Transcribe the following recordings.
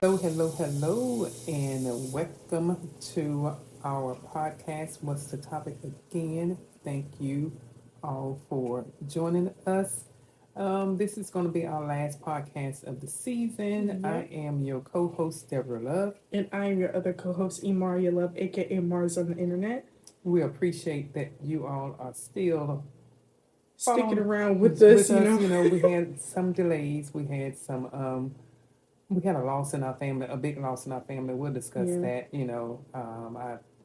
Hello, and welcome to our podcast. What's the topic again? Thank you all for joining us. This is going to be our last podcast of the season. I Yep. am your co host, Deborah Love. And I am your other co-host, Imaria Love, aka Mars on the internet. We appreciate that you all are still Sticking following around with with us, us. We had some delays, we had a loss in our family, a big loss in our family. We'll discuss Yeah. that.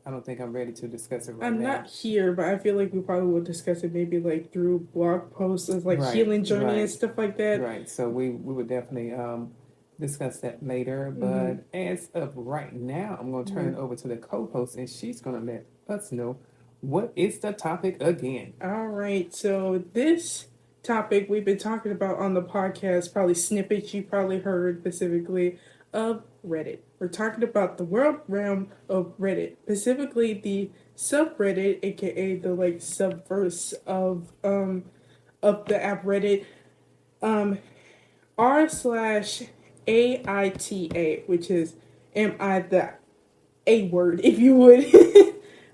I don't think I'm ready to discuss it right I'm now. not here, but I feel like we probably will discuss it maybe like through blog posts of like Right, healing journey and right, stuff like that. right. So we would definitely discuss that later. Mm-hmm. But as of right now, I'm going to turn Mm-hmm. it over to the co-host, and she's going to let us know what is the topic again. All right, so this topic we've been talking about on the podcast, probably snippets you probably heard specifically of Reddit. We're talking about the world realm of Reddit, specifically the subreddit, aka the like subverse of the app Reddit, um r/AITA, which is am I the A word, if you would.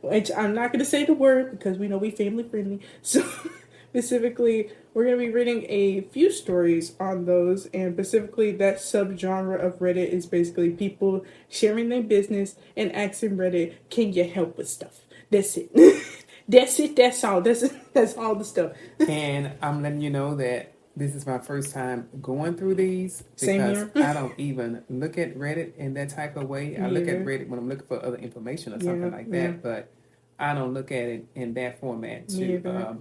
Which I'm not going to say the word because we know we family friendly. So specifically, we're going to be reading a few stories on those, and specifically that subgenre of Reddit is basically people sharing their business and asking Reddit, "Can you help with stuff?" That's it. That's it. That's all. That's all the stuff. And I'm letting you know that this is my first time going through these Same because here. I don't even look at Reddit in that type of way. I Me look at either. Reddit when I'm looking for other information or Yeah. something like Yeah. that, but I don't look at it in that format Me to either.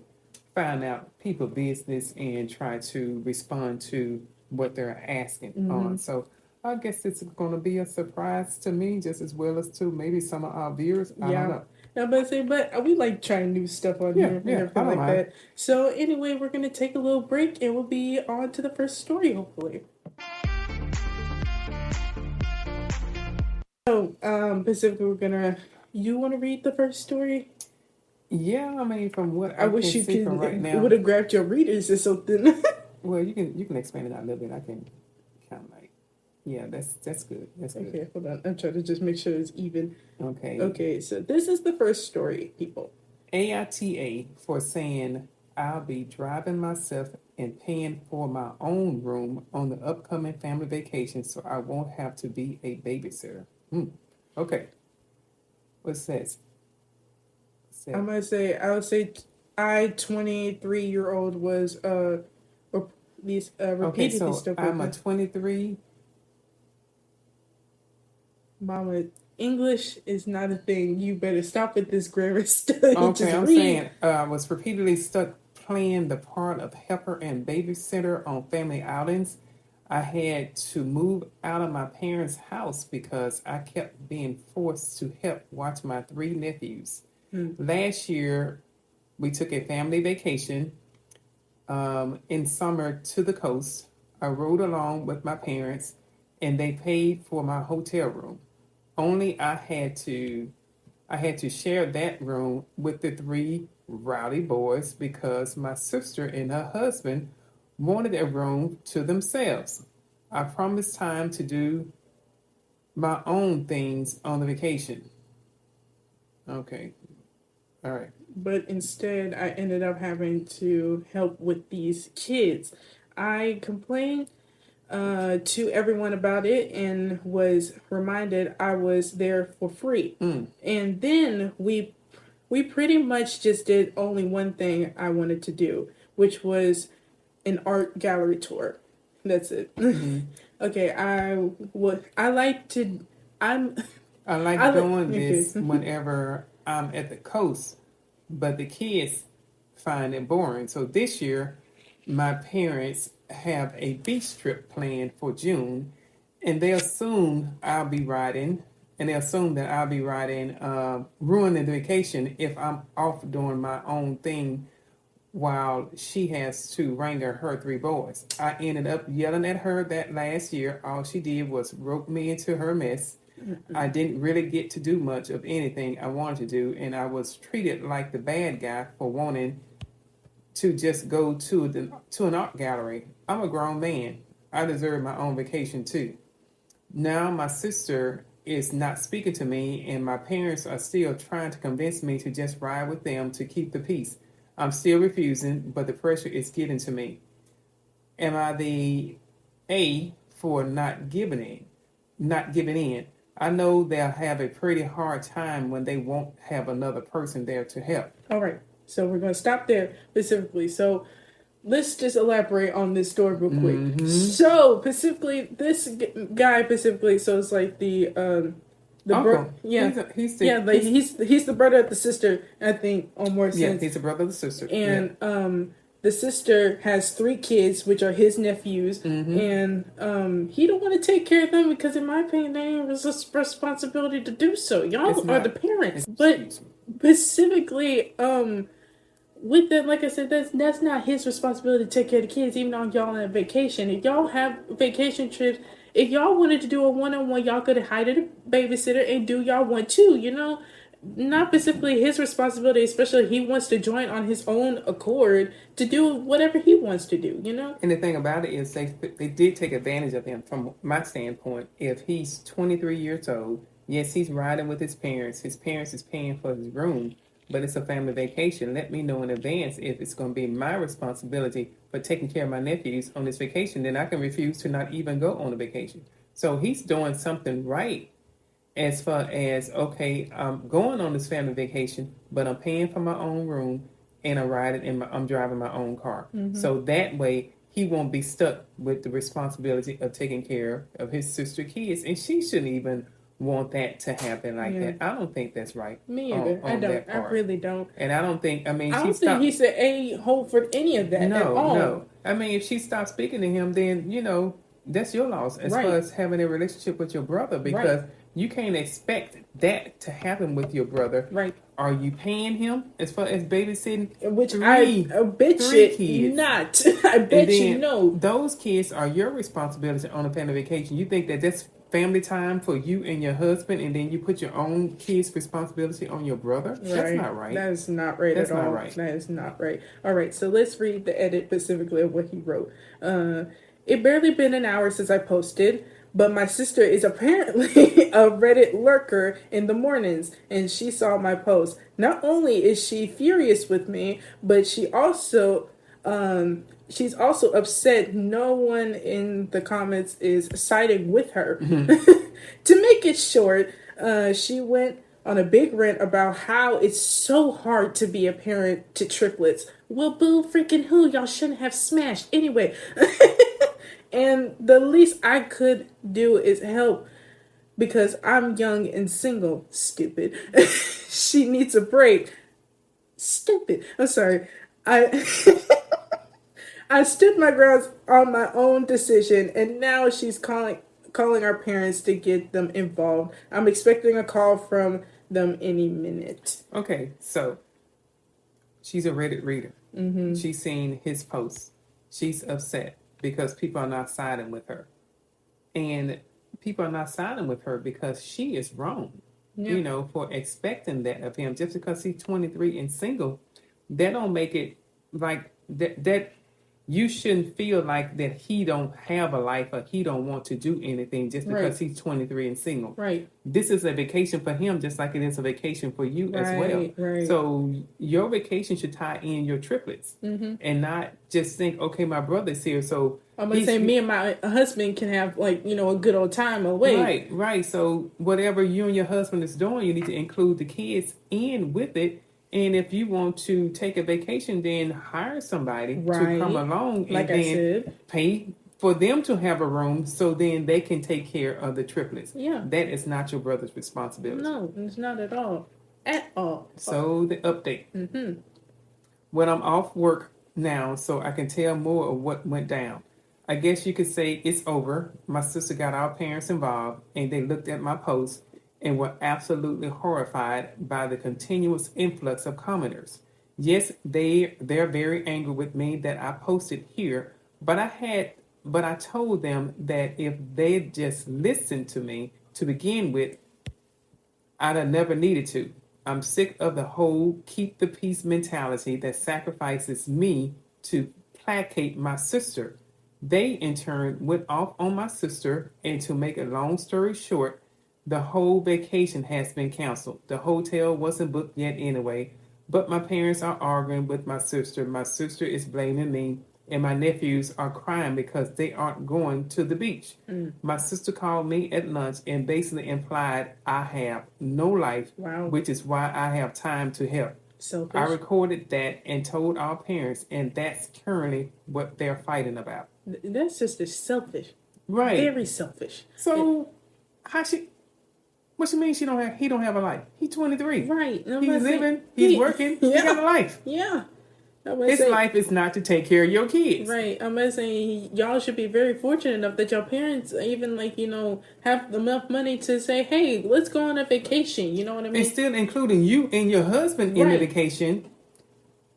find out people business and try to respond to what they're asking Mm-hmm. on. So I guess it's going to be a surprise to me just as well as to maybe some of our viewers. I don't Yeah. know. But we like trying new stuff on Yeah, here and yeah, I everything don't like mind. that. So anyway, we're gonna take a little break and we'll be on to the first story hopefully. So, specifically, we're gonna. You want to read the first story? Yeah, I mean, from what I I can wish you see from right could now, would have grabbed your readers or something. well, you can expand it out a little bit. I can kind of like, yeah, that's good. That's good. Okay, hold on. I'm trying to just make sure it's even. Okay, Okay, so this is the first story, people. AITA for saying I'll be driving myself and paying for my own room on the upcoming family vacation, so I won't have to be a babysitter. Okay, what says? I'm gonna say I would say I 23-year-old was Okay, repeatedly so stuck with I'm a it. 23. Mama, English is not a thing. You better stop with this grammar stuff. Okay, Just I'm read. saying was repeatedly stuck playing the part of helper and babysitter on family outings. I had to move out of my parents' house because I kept being forced to help watch my three nephews. Last year, we took a family vacation in summer to the coast. I rode along with my parents, and they paid for my hotel room. Only I had to share that room with the three rowdy boys because my sister and her husband wanted a room to themselves. I promised time to do my own things on the vacation. Okay, all right. But instead, I ended up having to help with these kids. I complained to everyone about it and was reminded I was there for free. Mm. And then we pretty much just did only one thing I wanted to do, which was an art gallery tour. That's it. Mm-hmm. Okay, I like to I'm I I like like doing okay. this whenever I'm at the coast, but the kids find it boring. So this year, my parents have a beach trip planned for June, and they assume I'll be riding, and they assume that I'll be riding, ruining the vacation if I'm off doing my own thing while she has to wrangle her three boys. I ended up yelling at her that last year. All she did was rope me into her mess. I didn't really get to do much of anything I wanted to do, and I was treated like the bad guy for wanting to just go to an art gallery. I'm a grown man. I deserve my own vacation too. Now my sister is not speaking to me, and my parents are still trying to convince me to just ride with them to keep the peace. I'm still refusing, but the pressure is getting to me. Am I the A for not giving in? Not giving in. I know they'll have a pretty hard time when they won't have another person there to help. All right. So we're going to stop there specifically. So let's just elaborate on this story real quick. Mm-hmm. So specifically, this guy specifically, so it's like the Uncle. yeah, He's he's the brother of the sister. I think on more sense. Yeah, he's the brother of the sister. And the sister has 3 kids, which are his nephews, Mm-hmm. and he don't want to take care of them because, in my opinion, they have a responsibility to do so. Y'all are the parents, but specifically, with that, like I said, that's not his responsibility to take care of the kids, even though y'all on a vacation. If y'all have vacation trips, if y'all wanted to do a one-on-one, y'all could have hired a babysitter and do y'all want to, you know? Not specifically his responsibility, especially if he wants to join on his own accord to do whatever he wants to do, you know? And the thing about it is they did take advantage of him from my standpoint. If he's 23 years old, yes, he's riding with his parents. His parents is paying for his room, but it's a family vacation. Let me know in advance if it's going to be my responsibility for taking care of my nephews on this vacation. Then I can refuse to not even go on a vacation. So he's doing something right as far as, okay, I'm going on this family vacation, but I'm paying for my own room and I'm driving my own car. Mm-hmm. So that way he won't be stuck with the responsibility of taking care of his sister kids. And she shouldn't even want that to happen like that. I don't think that's right. Me either. I don't. I really don't. And I don't think, I don't think he's an a-hole for any of that at all. No. I mean, if she stops speaking to him, then, that's your loss as far as having a relationship with your brother, because you can't expect that to happen with your brother. Right. Are you paying him as far as babysitting? Which I bet you not. I bet you no. Those kids are your responsibility on a family vacation. You think that that's family time for you and your husband, and then you put your own kids' responsibility on your brother? Right. That's not right. That is not right that's at all. Not right. That is not right. All right, so let's read the edit specifically of what he wrote. It barely been an hour since I posted, but my sister is apparently a Reddit lurker in the mornings, and she saw my post. Not only is she furious with me, but she's also upset no one in the comments is siding with her. Mm-hmm. To make it short, she went on a big rant about how it's so hard to be a parent to triplets. Well, boo freaking who? Y'all shouldn't have smashed. Anyway. And the least I could do is help because I'm young and single. Stupid. She needs a break. Stupid. I'm sorry. I stood my grounds on my own decision, and now she's calling our parents to get them involved. I'm expecting a call from them any minute. Okay, so she's a Reddit reader. Mm-hmm. She's seen his posts. She's upset because people are not siding with her. And people are not siding with her because she is wrong, for expecting that of him. Just because he's 23 and single, that don't make it like that you shouldn't feel like that he don't have a life or he don't want to do anything just because he's 23 and single. Right. This is a vacation for him just like it is a vacation for you as well. Right. So your vacation should tie in your triplets and not just think, okay, my brother's here, so I'm going to say me and my husband can have a good old time away. Right. So whatever you and your husband is doing, you need to include the kids in with it. And if you want to take a vacation, then hire somebody to come along and then pay for them to have a room so then they can take care of the triplets. Yeah. That is not your brother's responsibility. No, it's not at all. At all. So the update. Mm-hmm. When I'm off work now, so I can tell more of what went down. I guess you could say it's over. My sister got our parents involved and they looked at my post and were absolutely horrified by the continuous influx of commenters. Yes, they're very angry with me that I posted here, but I told them that if they just listened to me to begin with, I'd have never needed to. I'm sick of the whole keep the peace mentality that sacrifices me to placate my sister. They, in turn, went off on my sister, and to make a long story short, the whole vacation has been canceled. The hotel wasn't booked yet anyway, but my parents are arguing with my sister. My sister is blaming me, and my nephews are crying because they aren't going to the beach. My sister called me at lunch and basically implied I have no life, Wow. which is why I have time to help. Selfish. I recorded that and told our parents, and that's currently what they're fighting about. That's just selfish. Right. Very selfish. So, how she? What you mean she don't have? He don't have a life. He's 23. Right. He's living. He's working. Yeah. He got a life. Yeah. His life is not to take care of your kids. Right. I'm saying y'all should be very fortunate enough that your parents even have enough money to say, hey, let's go on a vacation. You know what I mean? And still including you and your husband in the vacation.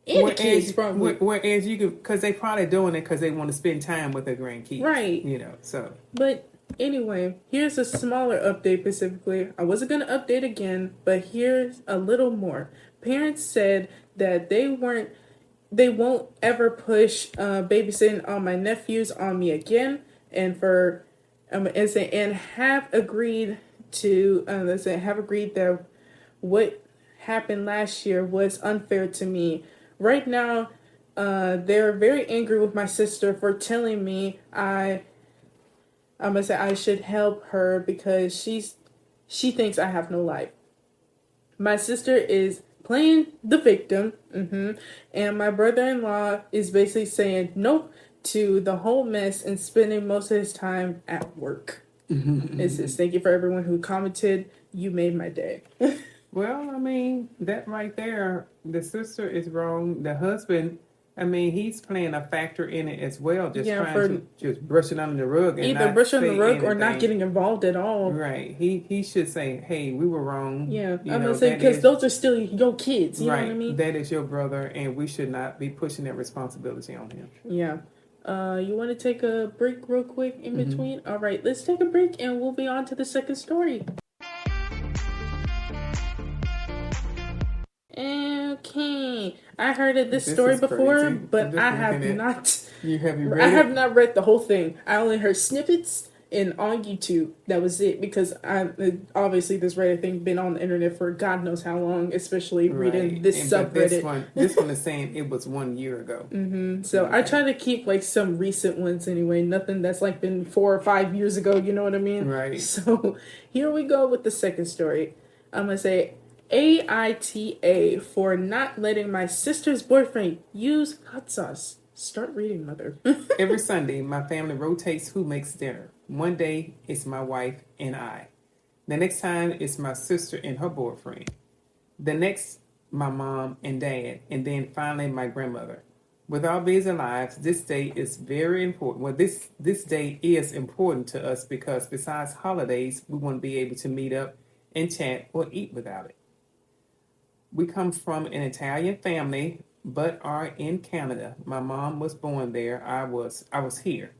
And the kids probably. Whereas you could, because they probably doing it because they want to spend time with their grandkids. Right. So. But anyway, here's a smaller update specifically. I wasn't going to update again, but here's a little more. Parents said that they won't ever push babysitting on my nephews on me again, and have agreed that what happened last year was unfair to me. Right now, they're very angry with my sister for telling me I should help her because she thinks I have no life. My sister is playing the victim, and my brother-in-law is basically saying nope to the whole mess and spending most of his time at work. It says, thank you for everyone who commented. You made my day. Well, I mean, that right there, the sister is wrong. The husband, I mean, he's playing a factor in it as well, just trying to just brush it under the rug. And either not brush under the rug anything. or not getting involved at all. Right. He should say, hey, we were wrong. Yeah, I'm going to say, because those are still your kids, you know what I mean? That is your brother, and we should not be pushing that responsibility on him. Yeah. You want to take a break real quick in between? All right, let's take a break, and we'll be on to the second story. Okay, I heard of this story before, crazy. but I have not. I have not read the whole thing. I only heard snippets and on YouTube. That was it, because obviously this Reddit thing been on the internet for God knows how long, especially reading this subreddit. This one is saying it was 1 year ago. So I try to keep some recent ones anyway. Nothing that's been 4 or 5 years ago. You know what I mean? Right. So here we go with the second story. I'm gonna say AITA for not letting my sister's boyfriend use hot sauce. Start reading, mother. Every Sunday, my family rotates who makes dinner. One day, it's my wife and I. The next time, it's my sister and her boyfriend. The next, my mom and dad. And then finally, my grandmother. With our busy lives, this day is very important. Well, this day is important to us because besides holidays, we want to be able to meet up and chat or eat without it. We come from an Italian family, but are in Canada. My mom was born there. I was here.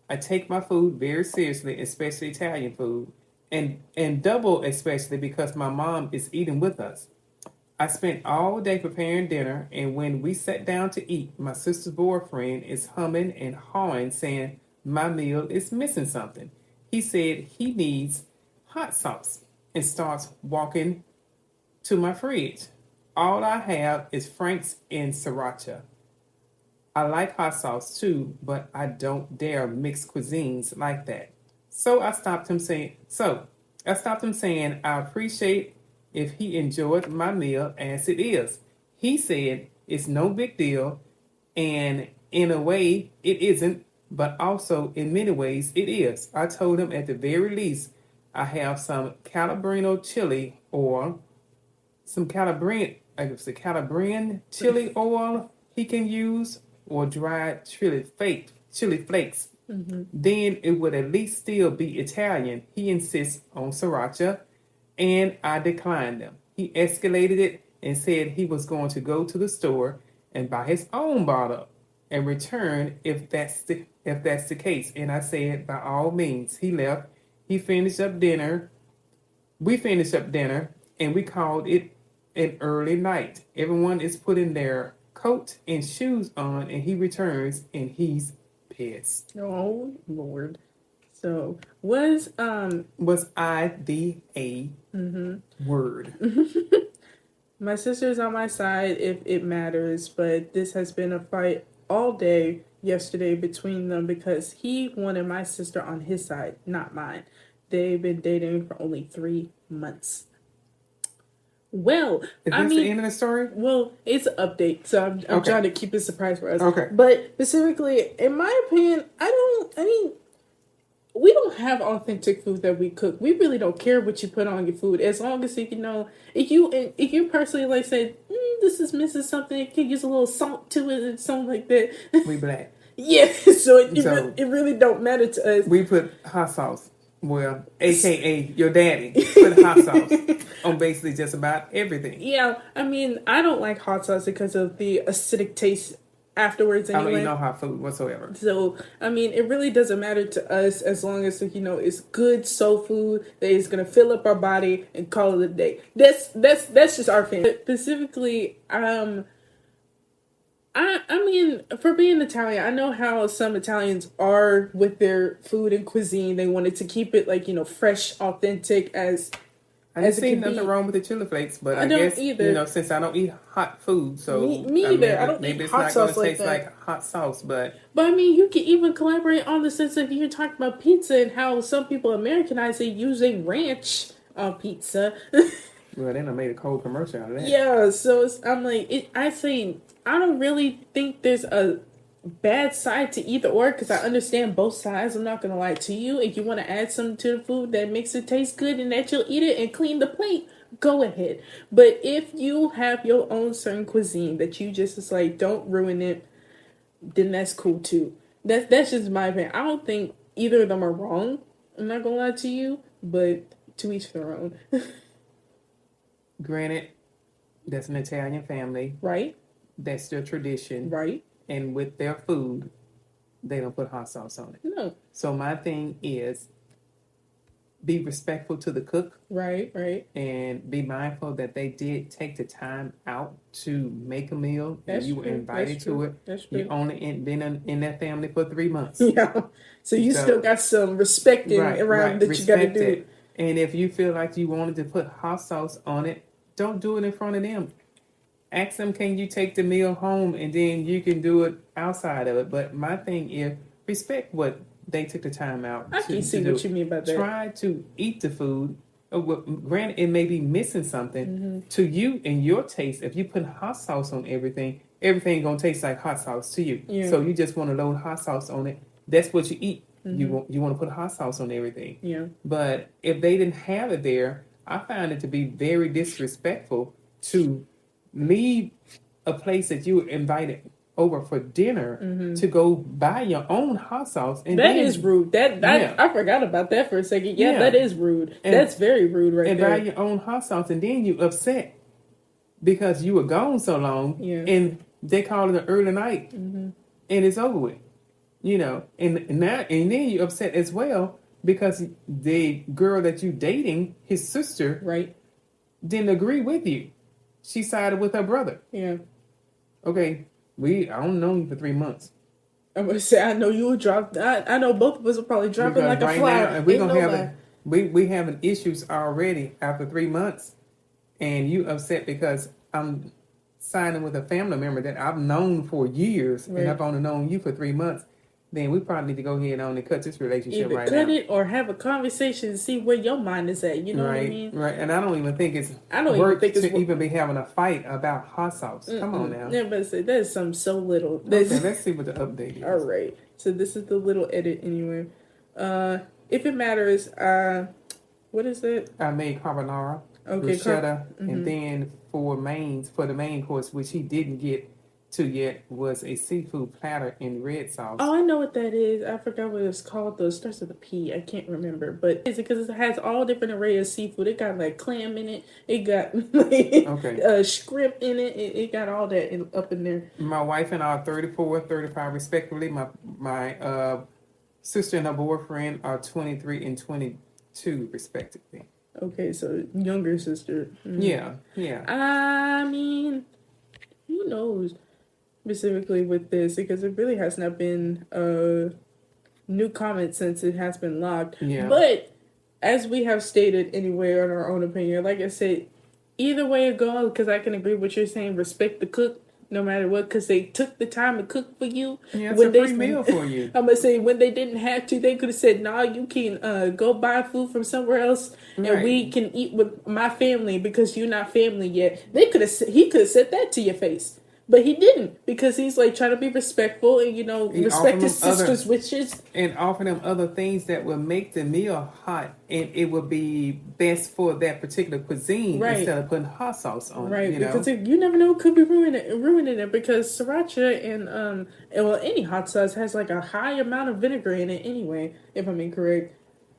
I take my food very seriously, especially Italian food, and double especially because my mom is eating with us. I spent all day preparing dinner, and when we sat down to eat, my sister's boyfriend is humming and hawing, saying my meal is missing something. He said he needs hot sauce and starts walking to my fridge. All I have is Frank's and Sriracha. I like hot sauce too, but I don't dare mix cuisines like that. So I stopped him saying, I appreciate if he enjoyed my meal as it is. He said it's no big deal, and in a way it isn't, but also in many ways it is. I told him at the very least I have some Calabrino chili oil, some Calabrian chili oil he can use, or dried chili flakes. Then it would at least still be Italian. He insists on Sriracha, and I declined them. He escalated it and said he was going to go to the store and buy his own bottle and return if that's the case. And I said, by all means. He left. We finished up dinner, and we called it an early night. Everyone is putting their coat and shoes on, and he returns, and he's pets. Oh Lord. So was Was I the A word? my sister's on my side if it matters, but this has been a fight all day yesterday between them because he wanted my sister on his side, not mine. They've been dating for only 3 months. Well, Is I this mean, the end of the story? well, it's an update, so I'm Okay. trying to keep it a surprise for us. Okay. But specifically, in my opinion, we don't have authentic food that we cook. We really don't care what you put on your food, as long as you know if you personally like say this is missing something, you can use a little salt to it and something like that. We black. Yeah, so So- it really don't matter to us. We put hot sauce. Well, AKA your daddy put hot sauce on basically just about everything. Yeah, I mean, I don't like hot sauce because of the acidic taste afterwards I don't anyway. eat no hot food whatsoever. So, I mean, it really doesn't matter to us as long as, it's good soul food that is going to fill up our body and call it a day. That's just our thing. Specifically, I mean, for being Italian, I know how some Italians are with their food and cuisine. They wanted to keep it fresh, authentic as I didn't it see can nothing be. wrong with the chili flakes, but I I don't guess either. since I don't eat hot food, so Me either. I don't maybe eat it's hot not going sauce to like taste that. like hot sauce, but But I mean, you can even collaborate on the sense of you're talking about pizza and how some people Americanize it using ranch on pizza. well, then I made a cold commercial out of that. Yeah, so I'm like, I don't really think there's a bad side to either or because I understand both sides. I'm not gonna lie to you. If you want to add something to the food that makes it taste good and that you'll eat it and clean the plate, go ahead. But if you have your own certain cuisine that you just is like, don't ruin it, then that's cool too. That's just my opinion. I don't think either of them are wrong. I'm not gonna lie to you, but to each their own. Granted, that's an Italian family. Right? That's their tradition. Right? And with their food, they don't put hot sauce on it. No. So my thing is be respectful to the cook. Right, right. And be mindful that they did take the time out to make a meal. That's and you were true. invited That's to true. it. That's true. You only been in that family for 3 months. Yeah. So you still got some respect around that Respect you got to do. it. And if you feel like you wanted to put hot sauce on it, don't do it in front of them. Ask them, can you take the meal home and then you can do it outside of it. But my thing is respect what they took the time out I can see what you mean by that. Try to eat the food. Granted, it may be missing something to you and your taste. If you put hot sauce on everything gonna taste like hot sauce to you. Yeah. So you just want to load hot sauce on it. That's what you eat. You want to put hot sauce on everything. Yeah. But if they didn't have it there, I found it to be very disrespectful to leave a place that you were invited over for dinner to go buy your own hot sauce. And that is rude. Yeah. I forgot about that for a second. Yeah, Yeah. that is rude. And- That's very rude right and there. buy your own hot sauce, and then you upset because you were gone so long, Yeah. and they call it an early night, and it's over with, and then you upset as well because the girl that you dating, his sister, Right. didn't agree with you. She sided with her brother. Yeah. Okay, I don't know you for 3 months. I'm gonna say I know you would drop. I know both of us will probably drop it Because like a right fly. now, and we're Ain't gonna no have lie. we having issues already after 3 months, and you upset because I'm signing with a family member that I've known for years, Right. and I've only known you for 3 months. Then we probably need to go ahead on and cut this relationship Either right cut now. it or have a conversation and see where your mind is at. You know right, what I mean? right, and I don't even think it's I don't even worth think it's to wor- even be having a fight about hot sauce. Come on now. Yeah, but say there's some so little. Okay, let's see what the update is. All right. So this is the little edit anyway. If it matters, what is it? I made carbonara, Okay, bruschetta, and then for the main course, which he didn't get to yet, was a seafood platter in red sauce. Oh, I know what that is. I forgot what it's called. Though it starts with a P. I can't remember, but it's because it has all different array of seafood. It got like clam in it. It got like shrimp in it. It got all that up in there. My wife and I are 34, 35 respectively. My sister and her boyfriend are 23 and 22 respectively. Okay, so younger sister. Yeah. I mean, who knows? specifically with this because it really has not been a new comment since it has been locked. Yeah. But as we have stated anyway on our own opinion, like I said, either way it goes, because I can agree with what you're saying, respect the cook no matter what, because they took the time to cook for you. Yeah, it's a free meal for you. I'm gonna say when they didn't have to, they could have said, "Nah, you can go buy food from somewhere else, and we can eat with my family because you're not family yet." He could have said that to your face. But he didn't because he's like trying to be respectful and respect his sister's wishes and offer them other things that will make the meal hot and it will be best for that particular cuisine instead of putting hot sauce on it. You know? Because you never know what could be ruining it because sriracha and any hot sauce has like a high amount of vinegar in it anyway. If I'm incorrect,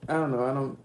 I don't know.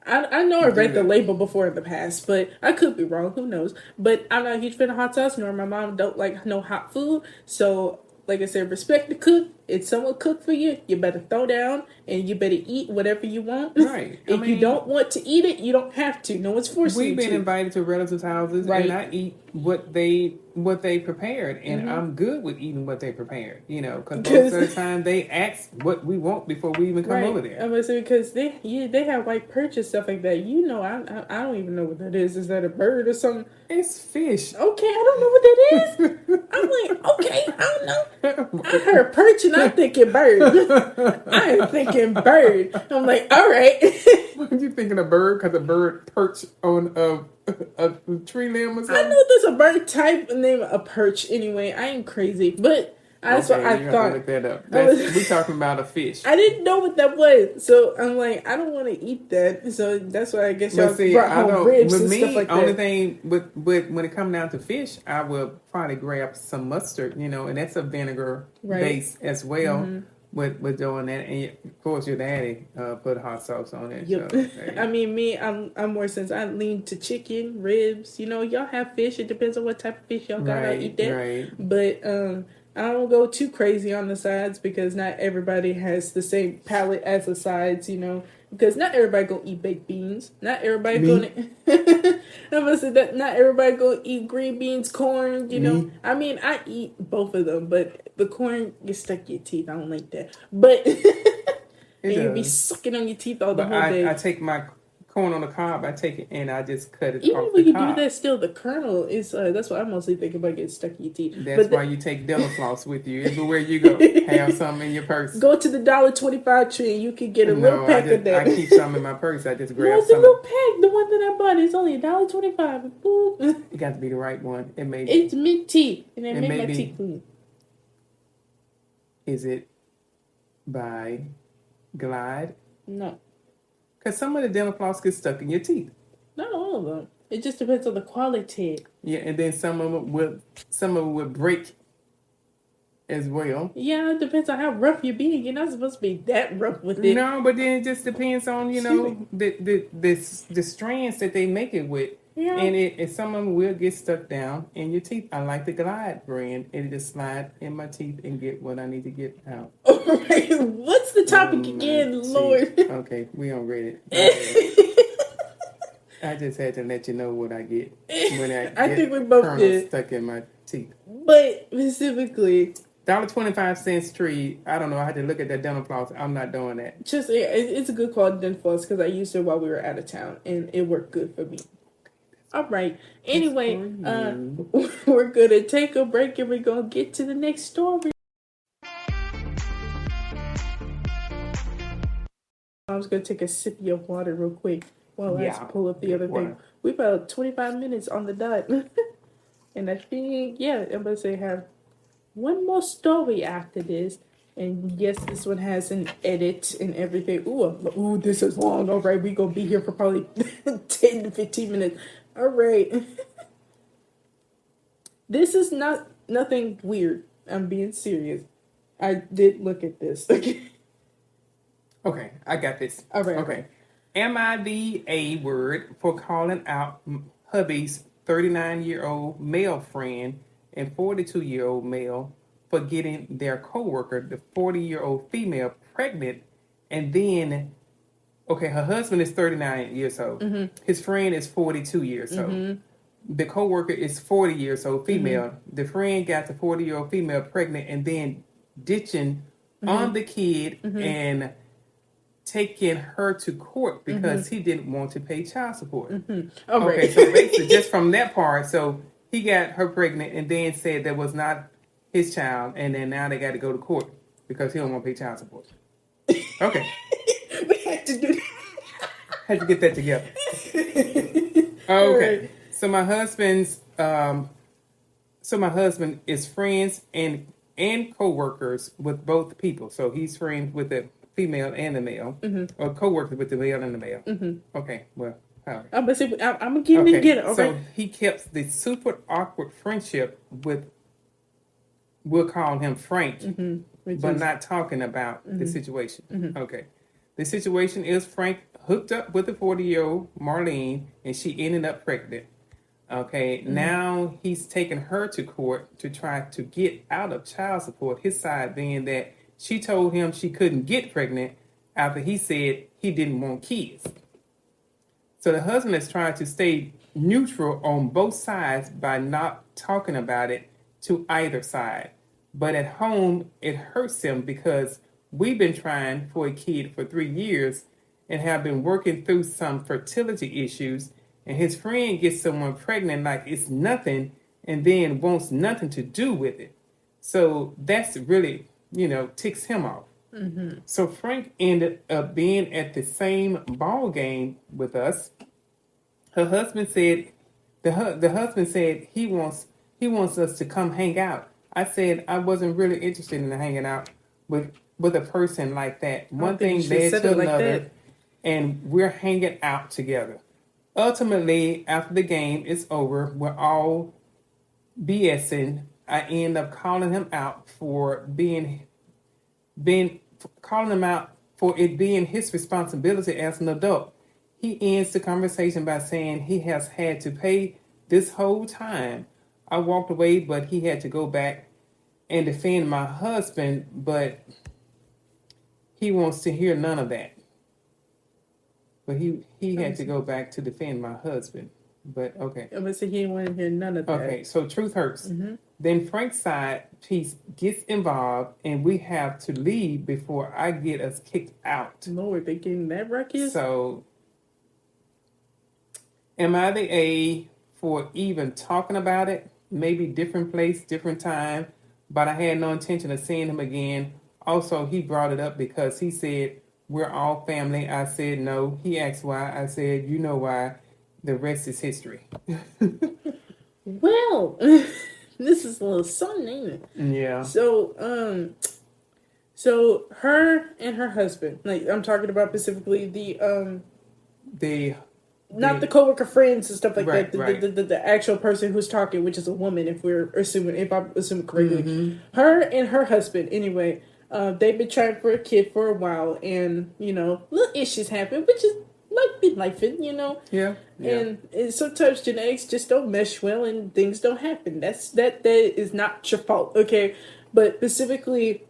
I know I read the label before in the past, but I could be wrong. Who knows? But I'm not a huge fan of hot sauce, nor my mom don't like no hot food. So, like I said, respect the cook. If someone cook for you, you better throw down and you better eat whatever you want. Right. If you don't want to eat it, you don't have to. No one's forcing you to. We've been invited to relatives' houses, and I eat what they prepared, and I'm good with eating what they prepared. You know, because most of the time they ask what we want before we even come over there. I'm gonna say because they have like perch and stuff like that. You know, I don't even know what that is. Is that a bird or something? It's fish. Okay, I don't know what that is. I'm like, okay, I don't know. I heard perch and I'm thinking bird. I am thinking bird. I'm like, all right. What you thinking a bird? Because a bird perch on a tree limb or something? I know there's a bird type named a perch anyway. I ain't crazy, but that's what I thought. Look that up. We're talking about a fish. I didn't know what that was, so I'm like, I don't want to eat that. So that's why I guess y'all brought home ribs and stuff like that. Only thing with when it comes down to fish, I will probably grab some mustard, and that's a vinegar base as well. Mm-hmm. With doing that, and of course your daddy put hot sauce on it. Yep. So, I mean, me, I'm more since I lean to chicken, ribs. Y'all have fish. It depends on what type of fish y'all got. I eat that. Right. But I don't go too crazy on the sides because not everybody has the same palate as the sides. Because not everybody gonna eat baked beans. Not everybody gonna. I'm gonna say that not everybody gonna eat green beans, corn. I mean, I eat both of them, but the corn gets stuck in your teeth. I don't like that. But and you be sucking on your teeth all the whole day. I take my corn on the cob. I take it and I just cut it. Even off when the you cob. do that, still the kernel is. That's what I mostly think about getting stuck in your teeth. That's why you take dental floss with you everywhere you go. Have some in your purse. Go to the $1.25 tree and you can get a little pack of that. I keep some in my purse. I just grab some. No, it's a little pack. The one that I bought is only $1.25. It got to be the right one. It's mint tea, and it made my teeth clean. Is it by Glide? No. Because some of the dental floss gets stuck in your teeth. Not all of them. It just depends on the quality. Yeah, and then some of them will break as well. Yeah, it depends on how rough you're being. You're not supposed to be that rough with it. No, but then it just depends on the strands that they make it with. Yeah. And some of them will get stuck down in your teeth. I like the Glide brand. It just slide in my teeth and get what I need to get out. All right. What's the topic again, Lord? Okay, we on Reddit. I just had to let you know what I get when I think we both did. Stuck in my teeth. But specifically, $1.25 tree. I don't know. I had to look at that dental floss. I'm not doing that. It's a good quality dental floss because I used it while we were out of town and it worked good for me. All right. Anyway, we're gonna take a break and we're gonna get to the next story. I was gonna take a sip of your water real quick while I pull up the other thing. We about 25 minutes on the dot, and I think I'm gonna say have one more story after this. And yes, this one has an edit and everything. Ooh, this is long. All right, we're gonna be here for probably 10 to 15 minutes. All right. This is nothing weird. I'm being serious. I did look at this. Okay, I got this. All right. Okay. Am I the A word for calling out hubby's 39-year-old male friend and 42-year-old male for getting their coworker, the 40-year-old female, pregnant, and then her husband is 39 years old. Mm-hmm. His friend is 42 years old. the coworker is 40 years old, female. The friend got the 40-year-old female pregnant and then ditching on the kid and taking her to court because he didn't want to pay child support. Oh, Okay, right. so basically just from that part, so he got her pregnant and then said that was not his child, and then now they got to go to court because he don't want to pay child support. Okay. We had to do Had to get that together. Okay. Right. So my husband is friends and co-workers with both people. So he's friends with the female and the male, or co-workers with the male and the male. Okay. Well, how? I'm gonna say I'm getting it together. Okay. So he kept the super awkward friendship with, we'll call him Frank, but not talking about the situation. Okay. The situation is Frank hooked up with a 40-year-old Marlene, and she ended up pregnant. Okay. Now he's taking her to court to try to get out of child support. His side being that she told him she couldn't get pregnant after he said he didn't want kids. So the husband is trying to stay neutral on both sides by not talking about it to either side. But at home, it hurts him because we've been trying for a kid for 3 years and have been working through some fertility issues. And his friend gets someone pregnant like it's nothing and then wants nothing to do with it. So that's really, ticks him off. So Frank ended up being at the same ball game with us. Her husband said, the husband said he wants us to come hang out. I said I wasn't really interested in hanging out with a person like that. One thing led to another, and we're hanging out together. Ultimately, after the game is over, we're all BSing. I end up calling him out for calling him out for it being his responsibility as an adult. He ends the conversation by saying he has had to pay this whole time. I walked away, but he had to go back and defend my husband, but he wants to hear none of that. But he had to go back to defend my husband. But okay. I'm gonna say he didn't want to hear none of that. Okay, so truth hurts. Then Frank's side piece gets involved, and we have to leave before I get us kicked out. Lord, they getting that ruckus? So, am I the A for even talking about it? Maybe different place, different time, but I had no intention of seeing him again. Also, he brought it up because he said, we're all family. I said no. He asked why. I said, you know why. The rest is history. Well, this is a little something, ain't it? Yeah. So, her and her husband, like I'm talking about specifically not the coworker friends and stuff like that. The actual person who's talking, which is a woman, if I'm assuming correctly. Her and her husband, anyway. They've been trying for a kid for a while, and little issues happen, which is life, Yeah. And sometimes genetics just don't mesh well, and things don't happen. That is not your fault, okay? But specifically,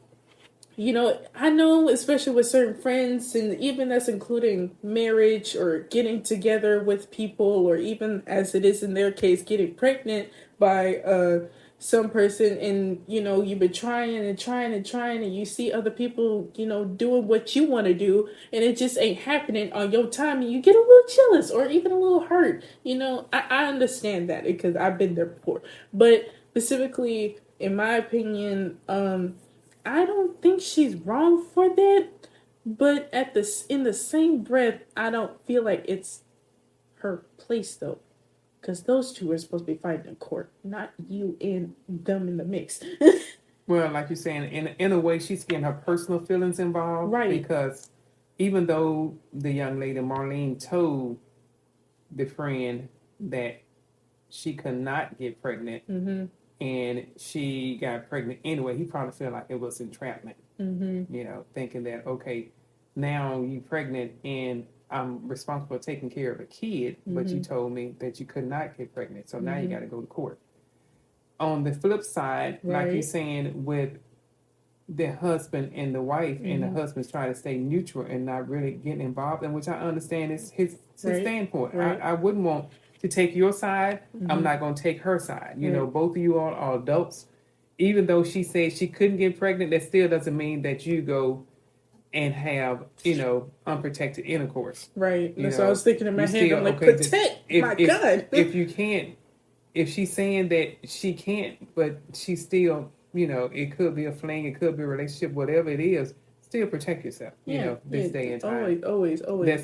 I know, especially with certain friends, and even that's including marriage or getting together with people, or even as it is in their case, getting pregnant by some person, and you've been trying and you see other people doing what you want to do, and it just ain't happening on your time, and you get a little jealous or even a little hurt. I understand that because I've been there before. But specifically, in my opinion, I don't think she's wrong for that, but in the same breath, I don't feel like it's her place though. Because those two are supposed to be fighting in court, not you and them in the mix. Well, like you're saying, in a way, she's getting her personal feelings involved. Right. Because even though the young lady, Marlene, told the friend that she could not get pregnant, and she got pregnant anyway, he probably felt like it was entrapment. Thinking that, okay, now you're pregnant and I'm responsible for taking care of a kid, but you told me that you could not get pregnant, so now you got to go to court. On the flip side, like you're saying, with the husband and the wife, and the husband's trying to stay neutral and not really getting involved, and which I understand is his standpoint. Right. I wouldn't want to take your side. Mm-hmm. I'm not going to take her side. You Right. know, both of you all are adults. Even though she said she couldn't get pregnant, that still doesn't mean that you go and have, you know, unprotected intercourse. Right. You That's what I know, was thinking in my you head. still I'm like, okay. Just protect my God. if you can't, if she's saying that she can't, but she still, you know, it could be a fling, it could be a relationship, whatever it is. Still protect yourself. You Yeah. know, this Yeah. day and time. Always.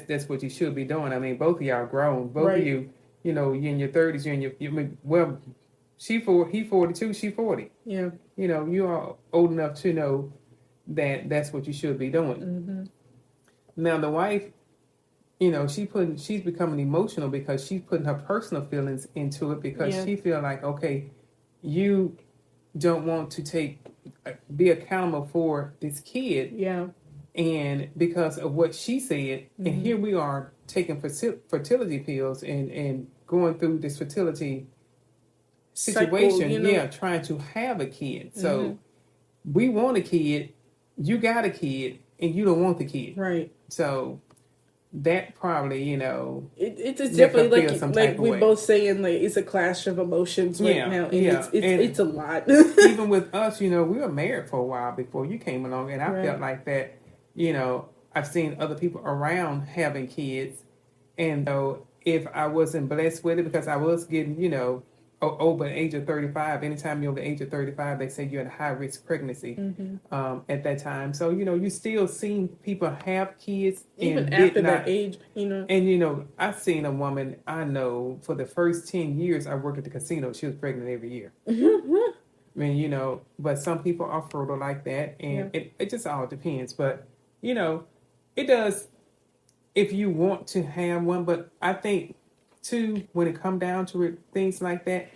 That's what you should be doing. I mean, both of y'all grown. Both Right. of you, you know, you're in your 30s. You're in your well, he 42, she 40. Yeah. You know, you are old enough to know that that's what you should be doing. Mm-hmm. Now the wife, you know, she's becoming emotional because she's putting her personal feelings into it because Yeah. she feel like, okay, you don't want to be accountable for this kid, Yeah. and because of what she said, and here we are taking fertility pills and going through this fertility situation, Cycle, you know? trying to have a kid. So we want a kid, you got a kid, and you don't want the kid. Right. So that probably, you know, It's make her definitely feel some type like of we way. both saying like it's a clash of emotions right Yeah, now, and yeah. it's a lot. Even with us, you know, we were married for a while before you came along, and I Right. felt like that. You know, I've seen other people around having kids, and though if I wasn't blessed with it, because I was getting, you know, over the age of 35. Anytime you're over the age of 35, they say you're at a high risk pregnancy at that time. So you know, you still seen people have kids Even and after did not. that age, you know. And you know, I've seen a woman I know for the first 10 years I worked at the casino. She was pregnant every year. I mean, you know, but some people are fertile like that, and it just all depends. But you know, it does if you want to have one. But I think too, when it come down to it, things like that,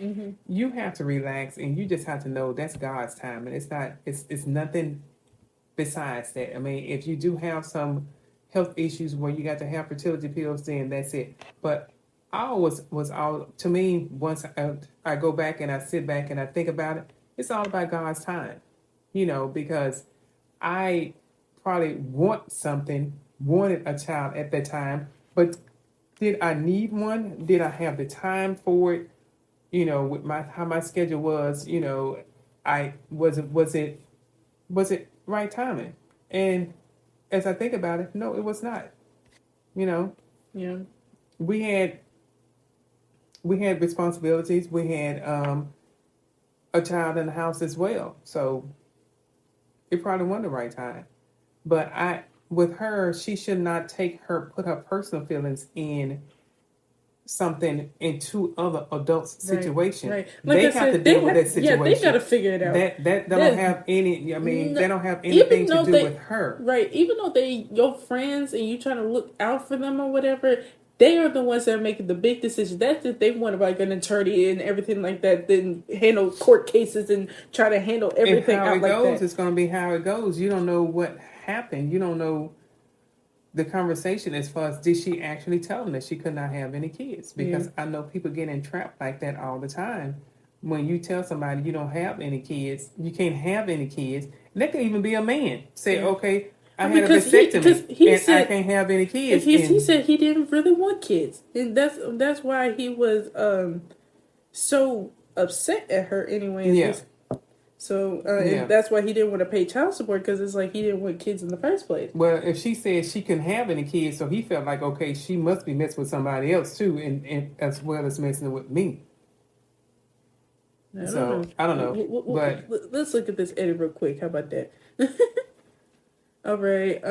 you have to relax, and you just have to know that's God's time, and it's not. It's nothing besides that. I mean, if you do have some health issues where you got to have fertility pills, then that's it. But I always was all to me. Once I go back and I sit back and I think about it, it's all about God's time, you know, because I probably wanted a child at that time, but did I need one? Did I have the time for it? You know, with how my schedule was, you know, I was it right timing? And as I think about it, no, it was not. You know, Yeah. we had responsibilities. We had a child in the house as well, so it probably wasn't the right time. But with her, she should not put her personal feelings in something into other adults' situation. Right. Like They I have said, to deal with that situation. Yeah, they got to figure it out. That don't have any. I mean, they don't have anything to do with her. Right. Even though they your friends and you trying to look out for them or whatever, they are the ones that are making the big decisions. That's if they want like an attorney and everything like that, then handle court cases and try to handle everything and how out it like goes, that. it's going to be how it goes. You don't know what happened. You don't know the conversation as far as did she actually tell them that she could not have any kids? Because I know people get entrapped like that all the time. When you tell somebody you don't have any kids, you can't have any kids. And that could even be a man say, "Okay, I had a vasectomy and I can't have any kids." He said he didn't really want kids, and that's why he was so upset at her anyway. Yeah. So and that's why he didn't want to pay child support, because it's like he didn't want kids in the first place. Well, if she said she couldn't have any kids, so he felt like, okay, she must be messing with somebody else too, and as well as messing with me. I don't know. But let's look at this edit real quick. How about that? All right.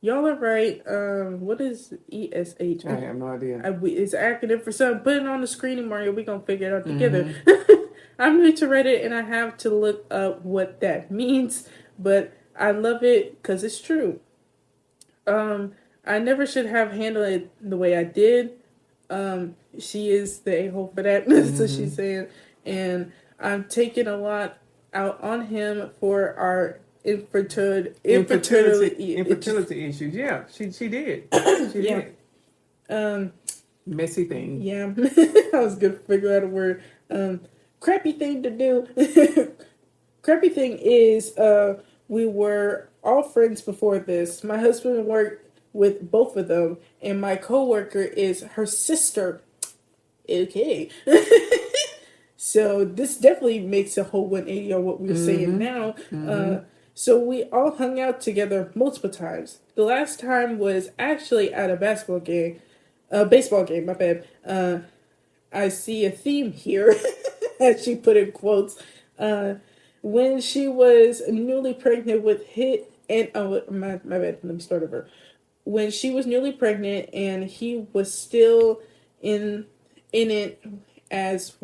Y'all are right. What is ESH? I have no idea. It's an acronym for something. Put it on the screen, Mario. We're going to figure it out together. I'm new to Reddit, and I have to look up what that means. But I love it because it's true. I never should have handled it the way I did. She is the a-hole for that. So she's saying. And I'm taking a lot out on him for our infertility issues. Yeah, she did. She did. Messy thing. Yeah. I was going to figure out a word. Crappy thing to do. Crappy thing is we were all friends before this. My husband worked with both of them, and my coworker is her sister. okay. So this definitely makes a whole 180 on what we were saying now. So we all hung out together multiple times. The last time was actually at a baseball game, my bad. I see a theme here, as she put in quotes. Uh, when she was newly pregnant with Hit, and oh, my bad, let me start over. When she was newly pregnant and he was still in it as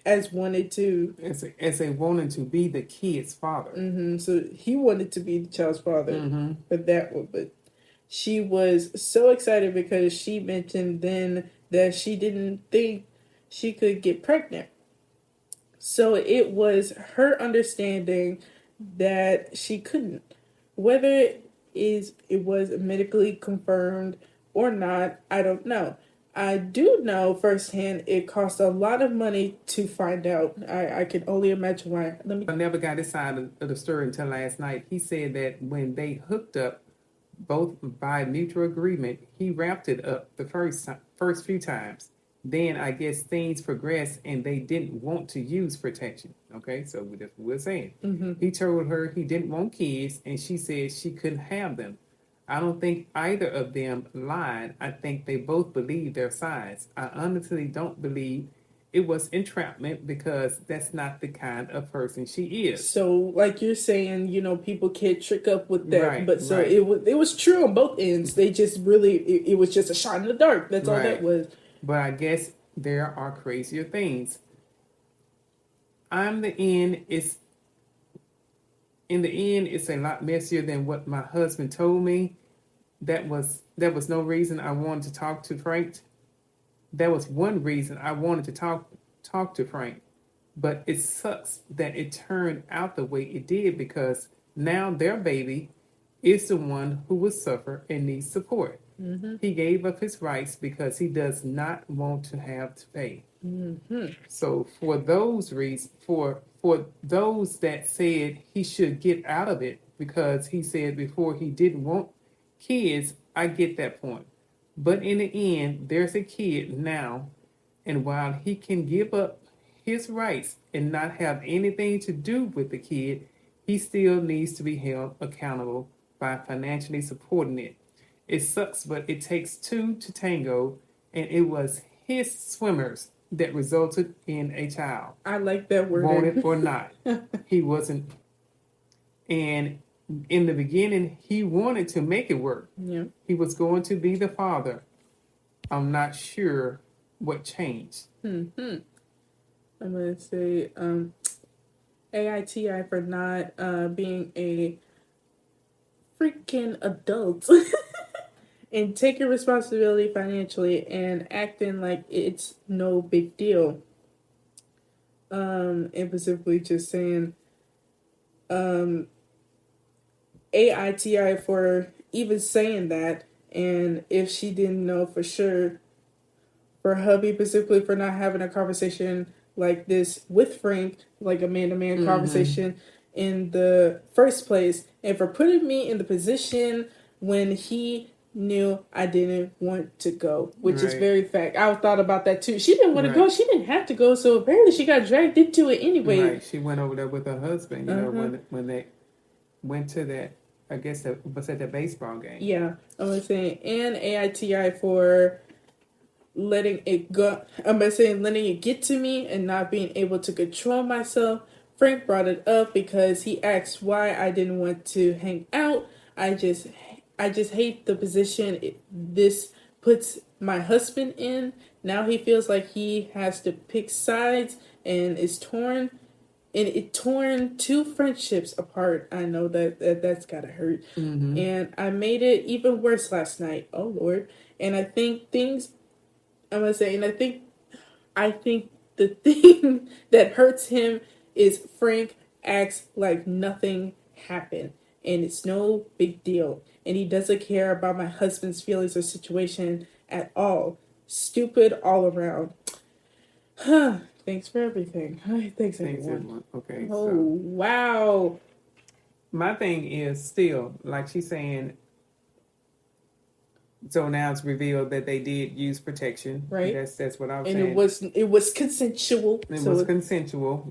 as wanted to, as a wanting to be the kid's father. so he wanted to be the child's father for that one, but she was so excited because she mentioned then that she didn't think she could get pregnant. So it was her understanding that she couldn't. Whether it was medically confirmed or not, I don't know. I do know firsthand it cost a lot of money to find out. I can only imagine why. I never got his side of the story until last night. He said that when they hooked up, both by mutual agreement, he wrapped it up the first few times. Then I guess things progressed and they didn't want to use protection. Okay, so we're saying he told her he didn't want kids, and she said she couldn't have them. I don't think either of them lied. I think they both believed their sides. I honestly don't believe it was entrapment because that's not the kind of person she is. So, like you're saying, people can't trick up with that. Right, but so right. it was true on both ends. They just really it was just a shot in the dark. That's all that was. But I guess there are crazier things. I'm the end. It's in the end. It's a lot messier than what my husband told me. That was no reason I wanted to talk to Frank. That was one reason I wanted to talk to Frank. But it sucks that it turned out the way it did because now their baby is the one who will suffer and needs support. He gave up his rights because he does not want to have to pay. So for those reasons, for those that said he should get out of it because he said before he didn't want kids, I get that point. But in the end, there's a kid now, and while he can give up his rights and not have anything to do with the kid, he still needs to be held accountable by financially supporting it. It sucks, but it takes two to tango, and it was his swimmers that resulted in a child. I like that word. Wanted or not. He wasn't. And in the beginning, he wanted to make it work. Yeah. He was going to be the father. I'm not sure what changed. I'm going to say AITA for not being a freaking adult and taking responsibility financially and acting like it's no big deal. And specifically just saying AITI for even saying that, and if she didn't know for sure, for hubby specifically for not having a conversation like this with Frank, like a man-to-man conversation in the first place, and for putting me in the position when he knew I didn't want to go, which is very fact. I thought about that too. She didn't want to go. She didn't have to go, so apparently she got dragged into it anyway. Right. She went over there with her husband, you know, when they went to that, I guess that was at the baseball game. Yeah, I was saying, and AITI for letting it go. I'm saying letting it get to me and not being able to control myself. Frank brought it up because he asked why I didn't want to hang out. I just hate the position this puts my husband in. Now he feels like he has to pick sides and is torn. And it torn two friendships apart. I know that's gotta hurt. And I made it even worse last night. Oh Lord. And I think I think the thing that hurts him is Frank acts like nothing happened. And it's no big deal. And he doesn't care about my husband's feelings or situation at all. Stupid all around. Thanks for everything. Thanks everyone. Okay. Oh, so wow. my thing is still, like she's saying, So now it's revealed that they did use protection. Right. That's what I was And saying. it was consensual. It was consensual,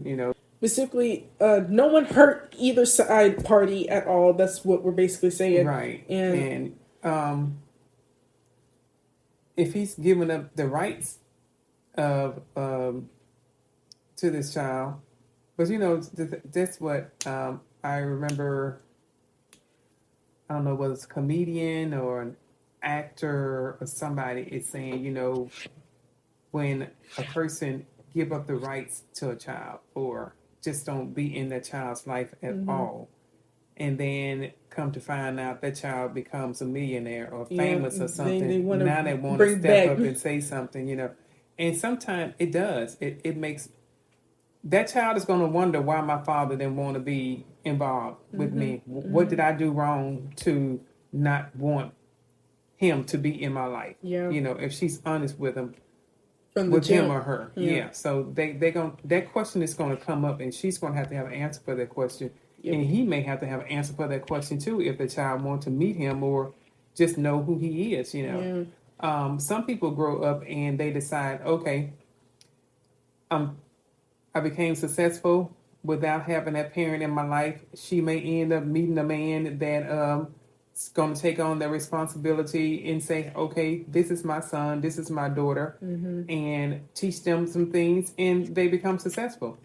Specifically, no one hurt either side party at all. That's what we're basically saying. Right. And if he's giving up the rights of to this child, but that's what I remember. I don't know whether it's a comedian or an actor or somebody is saying, when a person give up the rights to a child or just don't be in that child's life at all, and then come to find out that child becomes a millionaire or famous or something, they want to step up and say something, and sometimes it does. It makes that child is going to wonder why my father didn't want to be involved with me. What did I do wrong to not want him to be in my life? Yeah. If she's honest with him, with him or her. Yeah. So that question is going to come up, and she's going to have an answer for that question. Yep. And he may have to have an answer for that question too if the child wants to meet him or just know who he is. Yeah. Some people grow up and they decide, okay, I became successful without having that parent in my life. She may end up meeting a man that is going to take on the responsibility and say, okay, this is my son, this is my daughter, and teach them some things, and they become successful.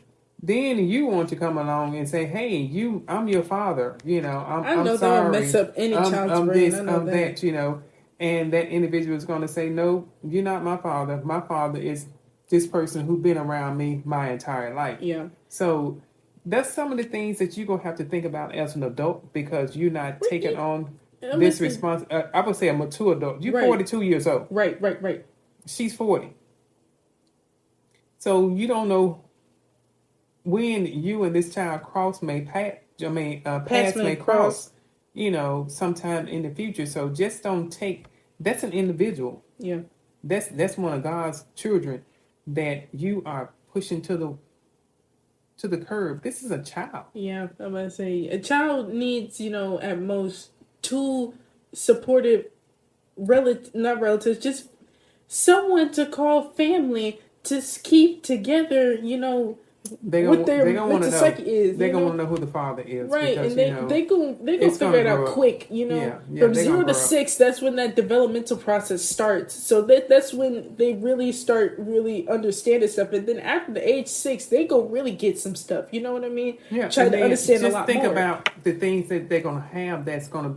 Then you want to come along and say, hey, I'm your father. I'm know sorry. They'll mess up any child's brain. I know that. And that individual is going to say, no, you're not my father. My father is this person who's been around me my entire life. Yeah. So that's some of the things that you're going to have to think about as an adult because you're not taking on this responsibility. I would say a mature adult. You're 42 years old. Right. She's 40. So you don't know when you and this child paths may cross, sometime in the future. So just don't take, that's an individual. Yeah. That's one of God's children that you are pushing to the curb. This is a child. Yeah, I'm gonna say a child needs, at most 2 supportive not relatives, just someone to call family to keep together, They're gonna want to know. They're gonna want to know who the father is, right? Because, and they gonna figure it out quick. From 0 to 6, that's when that developmental process starts. So that's when they really start understanding stuff. And then after the age 6, they go really get some stuff. You know what I mean? Yeah. Try to understand a lot more. Just think about the things that they're gonna have that's gonna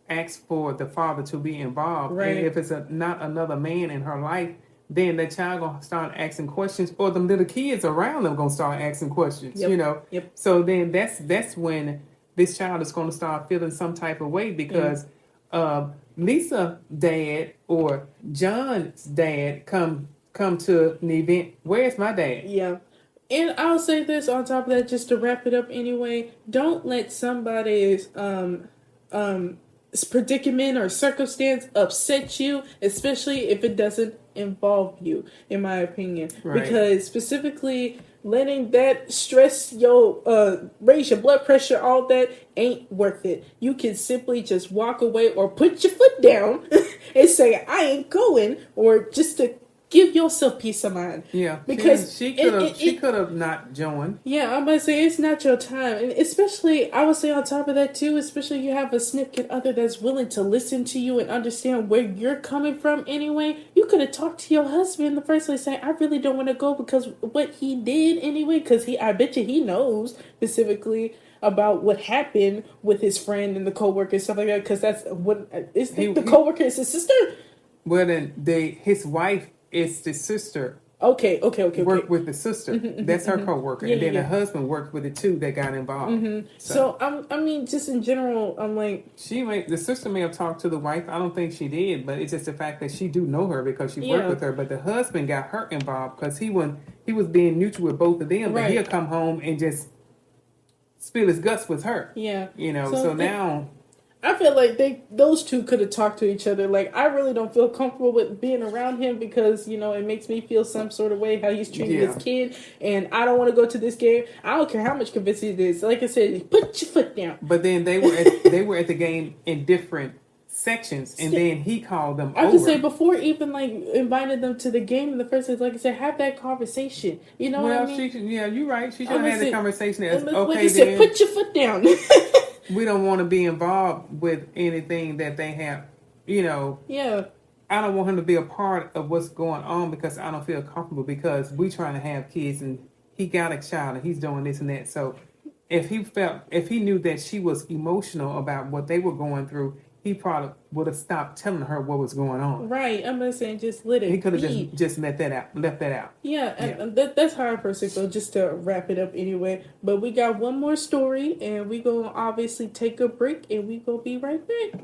ask for the father to be involved. Right. And if it's not another man in her life, then the child gonna start asking questions, or the little kids around them gonna start asking questions. Yep. So then that's when this child is gonna start feeling some type of way because Lisa dad or John's dad come to an event. Where's my dad? Yeah. And I'll say this on top of that, just to wrap it up anyway. Don't let somebody's predicament or circumstance upset you, especially if it doesn't involve you, in my opinion. Right. Because specifically letting that stress raise your blood pressure, all that ain't worth it. You can simply just walk away or put your foot down and say, I ain't going, or just to give yourself peace of mind. Yeah, because she could have not joined. Yeah, I'm gonna say it's not your time, and especially I would say on top of that too, especially you have a significant other that's willing to listen to you and understand where you're coming from. Anyway, you could have talked to your husband in the first place, saying, "I really don't want to go because what he did anyway." Because I bet you he knows specifically about what happened with his friend and the coworker and stuff like that. Because that's what the coworker is his sister. Well, then his wife. It's the sister. Okay. Worked with the sister. That's her co-worker. And then the husband worked with the 2 that got involved. So I mean, just in general, I'm like... The sister may have talked to the wife. I don't think she did, but it's just the fact that she do know her because she worked with her. But the husband got her involved because he was being neutral with both of them. But he'll come home and just spill his guts with her. Yeah. So now... I feel like those 2 could have talked to each other. Like, I really don't feel comfortable with being around him because, it makes me feel some sort of way how he's treating his kid. And I don't want to go to this game. I don't care how much convincing it is. Like I said, put your foot down. But then they were at the game in different sections, and then he called them I over. could say before even like inviting them to the game in the first place, like I said, have that conversation. You know what I mean? You're right. She should have had the conversation as like okay. I said, Then put your foot down. we don't want to be involved with anything that they have. Yeah. I don't want him to be a part of what's going on because I don't feel comfortable because we trying to have kids and he got a child and he's doing this and that. So if he knew that she was emotional about what they were going through, he probably would have stopped telling her what was going on. Right. I'm not saying just let it. He could have just left that out. Yeah, and that's how I personally feel. Just to wrap it up anyway. But we got one more story, and we gonna obviously take a break, and we gonna be right back.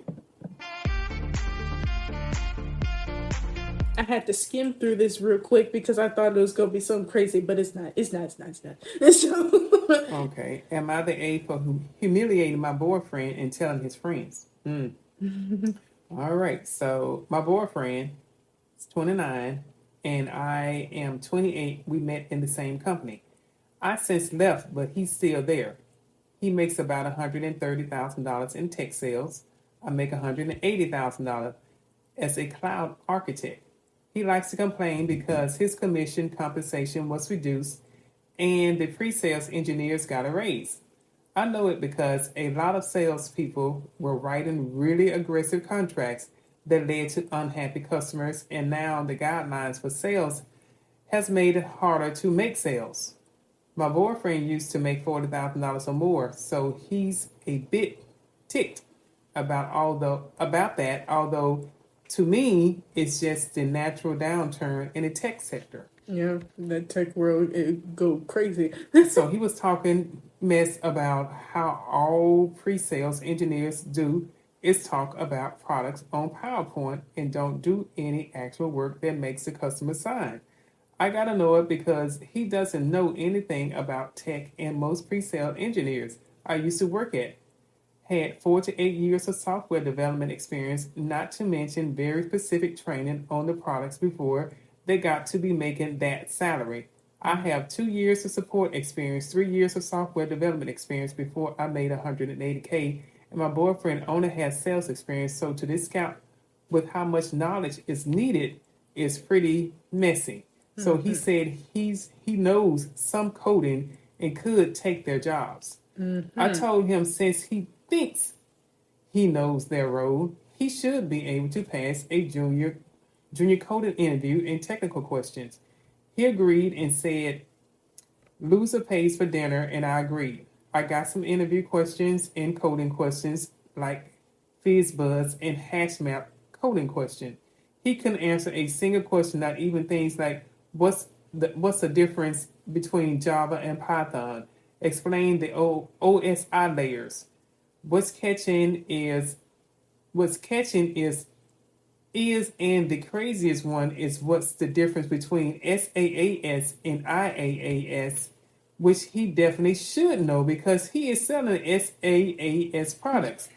I had to skim through this real quick because I thought it was gonna be something crazy, but it's not. It's not. So okay, am I the A for humiliating my boyfriend and telling his friends? All right, so my boyfriend is 29 and I am 28. We met in the same company. I since left, but he's still there. He makes about $130,000 in tech sales. I make $180,000 as a cloud architect. He likes to complain because his commission compensation was reduced and the pre-sales engineers got a raise. I know it because a lot of salespeople were writing really aggressive contracts that led to unhappy customers, and now the guidelines for sales has made it harder to make sales. My boyfriend used to make $40,000 or more, so he's a bit ticked about that, although to me, it's just the natural downturn in the tech sector. Yeah, that tech world, it go crazy. So he was talking mess about how all pre-sales engineers do is talk about products on PowerPoint and don't do any actual work that makes the customer sign. I gotta know it because he doesn't know anything about tech, and most pre-sale engineers I used to work at had 4 to 8 years of software development experience, not to mention very specific training on the products before they got to be making that salary. I have 2 years of support experience, 3 years of software development experience before I made $180K, and my boyfriend only has sales experience, so to discount with how much knowledge is needed is pretty messy. So he said he knows some coding and could take their jobs. I told him since he thinks he knows their role, he should be able to pass a junior coding interview and technical questions. He agreed and said, loser pays for dinner, and I agreed. I got some interview questions and coding questions like FizzBuzz and HashMap coding question. He couldn't answer a single question, not even things like what's the difference between Java and Python. Explain the OSI layers. What's catching is, and the craziest one is what's the difference between SaaS and IaaS, which he definitely should know because he is selling SaaS products.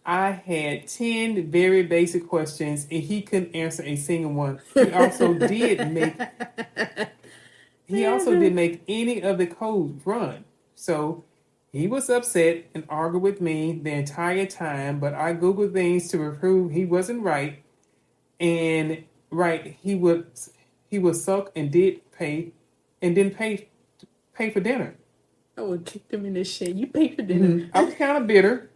I had 10 very basic questions and he couldn't answer a single one. He also did make any of the code run. So he was upset and argued with me the entire time, but I Googled things to prove he wasn't right. And he would suck and didn't pay for dinner. I would kick them in the shit. You paid for dinner. I was kind of bitter.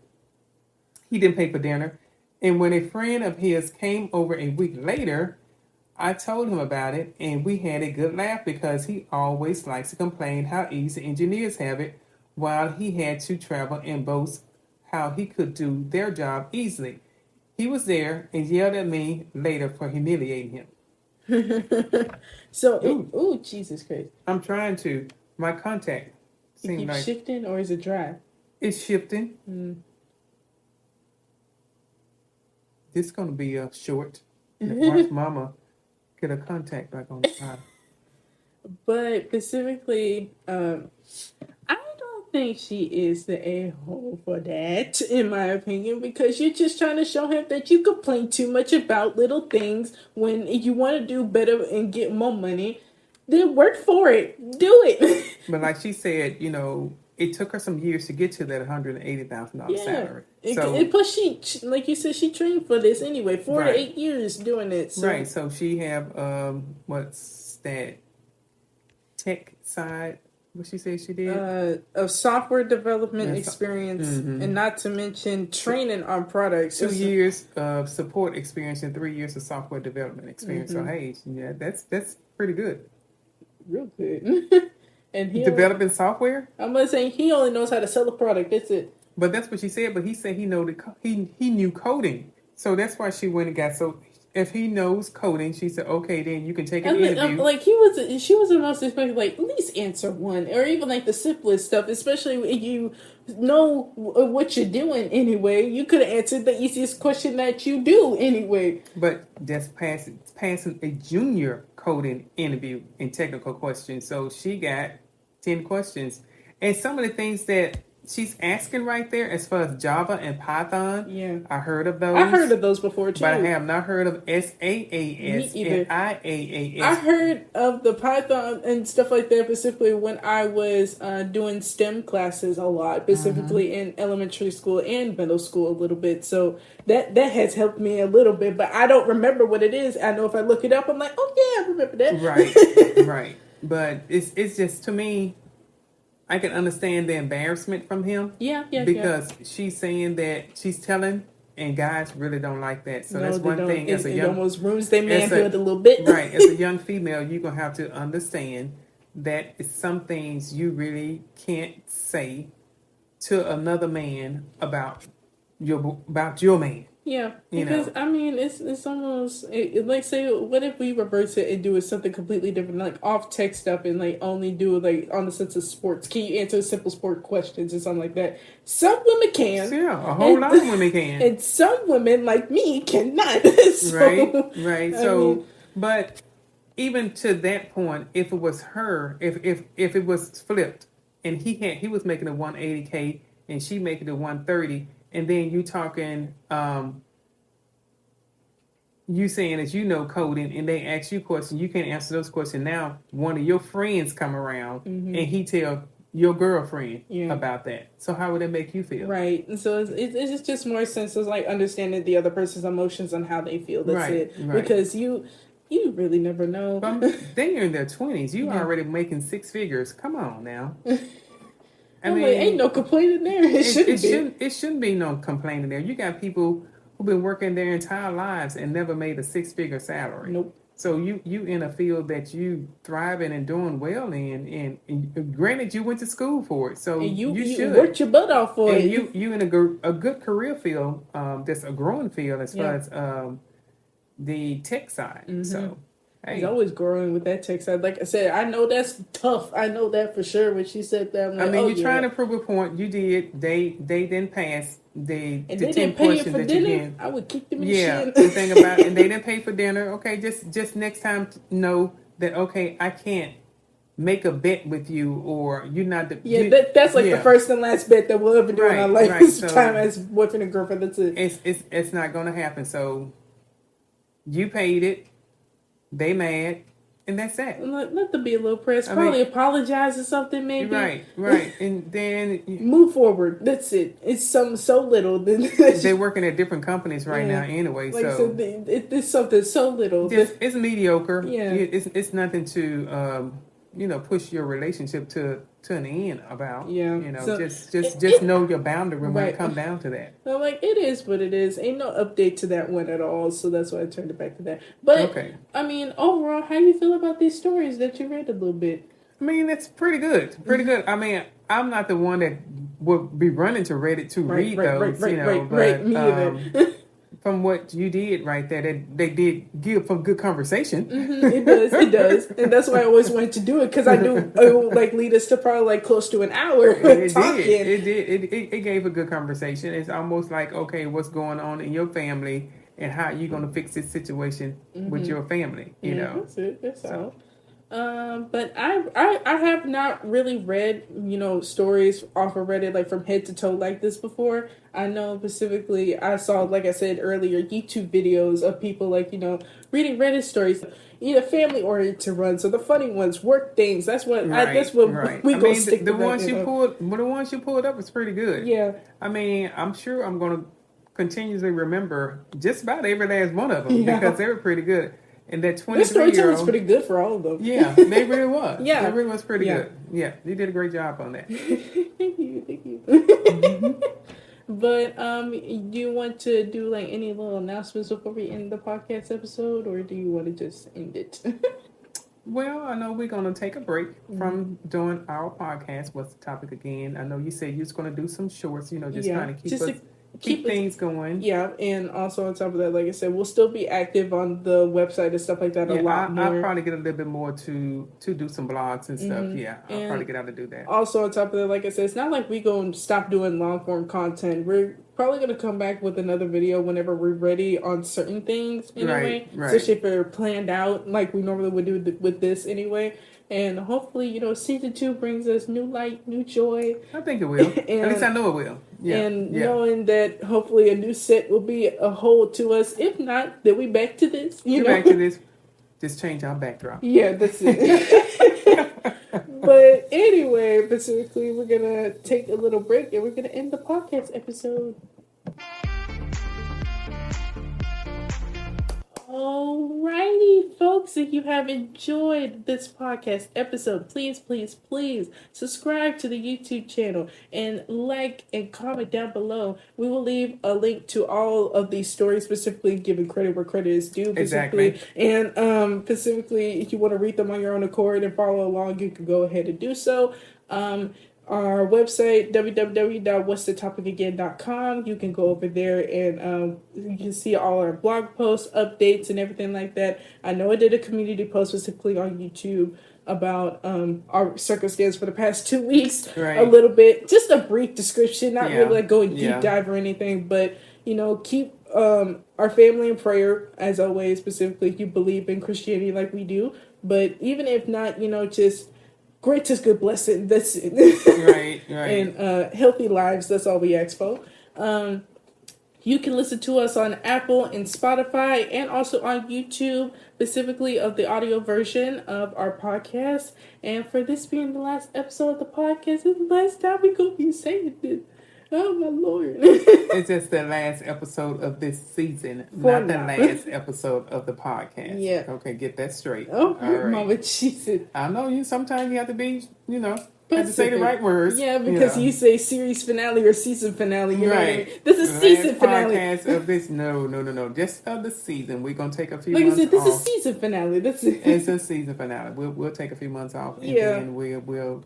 He didn't pay for dinner. And when a friend of his came over a week later, I told him about it, and we had a good laugh because he always likes to complain how easy engineers have it, while he had to travel and boast how he could do their job easily. He was there and yelled at me later for humiliating him. So, Jesus Christ. I'm trying to. My contact seems like shifting, or is it dry? It's shifting. This is going to be a short. Watch Mama get her contact back on the side. But specifically, I don't think she is the a-hole for that, in my opinion, because you're just trying to show him that you complain too much about little things when you want to do better and get more money. Then work for it. Do it. But like she said, it took her some years to get to that $180,000 Yeah. salary. So It plus she like you said, she trained for this anyway. 4 Right. to 8 years doing it. So. right, so she have what's that tech side? What she said she did? Of software development Yeah, experience, mhm. and not to mention training on products. 2 years of support experience and 3 years of software development experience. Mm-hmm. So hey, yeah, that's pretty good. Real good. And Developing software. I'm gonna say he only knows how to sell a product. That's it. But that's what she said. But he said he know he knew coding, so that's why she went and got. So if he knows coding, she said, okay, then you can take an interview. Like she was the most expected. Like at least answer one, or even like the simplest stuff. Especially if you know what you're doing anyway. You could have answered the easiest question that you do anyway. But that's passing a junior coding interview and technical questions. So she got 10 questions, and some of the things that she's asking right there, as far as Java and Python, Yeah, I heard of those. I heard of those before too, but I have not heard of SAAS either. and IAAS. I heard of the Python and stuff like that specifically when I was doing STEM classes a lot, specifically in elementary school and middle school a little bit. So that has helped me a little bit, but I don't remember what it is. I know if I look it up, I'm like, oh yeah, I remember that. Right, right. But it's just, to me, I can understand the embarrassment from him. Yeah. Because she's saying that she's telling, and guys really don't like that. So No, that's one don't. thing. It almost ruins their manhood a little bit. Right. As a young female, you're going to have to understand that it's some things you really can't say to another man about your man. Yeah, You because know. I mean, it's almost like, say, what if we reverse it and do it something completely different, like off tech stuff, and like only do it like on the sense of sports? Can you answer simple sport questions or something like that? Some women can. Yeah, a whole lot of women can. And some women like me cannot. So, right. So, mean, but even to that point, if it was her, if it was flipped, and he was making a 180K and she making a 130. And then you talking, you saying that you know coding, and they ask you questions, you can't answer those questions. Now, one of your friends come around, and he tell your girlfriend about that. So how would that make you feel? Right. And so it's just more sense of like understanding the other person's emotions and how they feel. That's it. Right. Because you really never know. Then you're in their 20s. You already making 6 figures. Come on now. I mean, ain't no complaining there. It shouldn't be no complaining there. You got people who've been working their entire lives and never made a 6-figure salary. Nope. So you in a field that you thriving and doing well in, and granted you went to school for it, so and you should worked your butt off for and it. You in a good career field, that's a growing field as far as the tech side. So. Hey. He's always growing with that tech side. Like I said, I know that's tough. I know that for sure. When she said that, I'm like, you're trying to prove a point. You did. They didn't pass the 10 didn't pay questions you for that dinner. you did. I would kick them in Yeah, the the thing about, and they didn't pay for dinner. Okay, just next time know that, okay, I can't make a bet with you, or you're not the that's like the first and last bet that we'll ever do in our life. So, time as boyfriend and girlfriend. That's it. It's not going to happen. So you paid it. They mad. And that's it. Let them be a little pressed. Probably apologize or something, maybe. Right. And then move forward. That's it. It's something so little. They're working at different companies right now anyway. Like so it's something so little. It's mediocre. Yeah. It's nothing to push your relationship to an end about. Yeah. So just know your boundary when it comes down to that. So like, it is what it is. Ain't no update to that one at all. So that's why I turned it back to that. But I mean, overall, how you feel about these stories that you read a little bit? I mean, it's pretty good. Pretty good. I mean, I'm not the one that would be running to Reddit to read those. Right. Me either. From what you did right there, they did give some good conversation. It does, and that's why I always wanted to do it, because I knew it would like lead us to probably like close to an hour talking. It gave a good conversation. It's almost like, okay, what's going on in your family and how you going to fix this situation with your family? You know, that's it. That's all. But I have not really read, stories off of Reddit like from head to toe like this before. I know specifically I saw, like I said earlier, YouTube videos of people like, reading Reddit stories, either family oriented runs or the funny ones, work things. That's what Right, right. we I gonna mean, stick the with that, ones you pulled, well, the ones you pulled up is pretty good. Yeah. I mean, I'm sure I'm going to continuously remember just about every last one of them Yeah. because they were pretty good. And that Their storytelling's 23-year-old, pretty good for all of them. yeah, they really was. Yeah. They really was pretty Yeah. good. Yeah, they did a great job on that. Thank you. Mm-hmm. But do you want to do like any little announcements before we end the podcast episode, or do you want to just end it? Well, I know we're going to take a break from doing our podcast. What's the topic again? I know you said you was going to do some shorts, just trying to keep things going. Yeah, and also on top of that, like I said, we'll still be active on the website and stuff like that a lot more. I'll probably get a little bit more to do some blogs and stuff. Yeah, I'll probably get out to do that. Also on top of that, like I said, it's not like we going to stop doing long form content. We're probably going to come back with another video whenever we're ready on certain things anyway. Right. Especially if they're planned out like we normally would do with this anyway. And hopefully, season 2 brings us new light, new joy. I think it will. At least I know it will. Yeah. And knowing that hopefully a new set will be a hold to us. If not, then we back to this. Back to this. Just change our backdrop. Yeah, that's it. But anyway, specifically, we're going to take a little break and we're going to end the podcast episode. Alrighty, folks, if you have enjoyed this podcast episode, please subscribe to the YouTube channel and like and comment down below. We will leave a link to all of these stories, specifically giving credit where credit is due. Exactly. And specifically, if you want to read them on your own accord and follow along, you can go ahead and do so. Our website, www.whatsthetopicagain.com. You can go over there and you can see all our blog posts, updates, and everything like that. I know I did a community post specifically on YouTube about our circumstance for the past 2 weeks. Right. A little bit, just a brief description, not really like going deep dive or anything, but keep our family in prayer, as always, specifically if you believe in Christianity like we do. But even if not, just grant us good blessing. That's it. Right. And healthy lives. That's all we ask for. You can listen to us on Apple and Spotify and also on YouTube, specifically of the audio version of our podcast. And for this being the last episode of the podcast, it's the last time we're going to be saying this. Oh, my Lord. It's just the last episode of this season, not the last episode of the podcast. Yeah. Okay, get that straight. Oh, right. Mama Jesus. I know sometimes you have to be, have to say the right words. Yeah, because you say series finale or season finale. You know what I mean? Right. This is season finale. Podcast of this. No. Just of the season. We're going to take a few months off. Like I said, this is season finale. That's it. It's a season finale. We'll take a few months off. And then we'll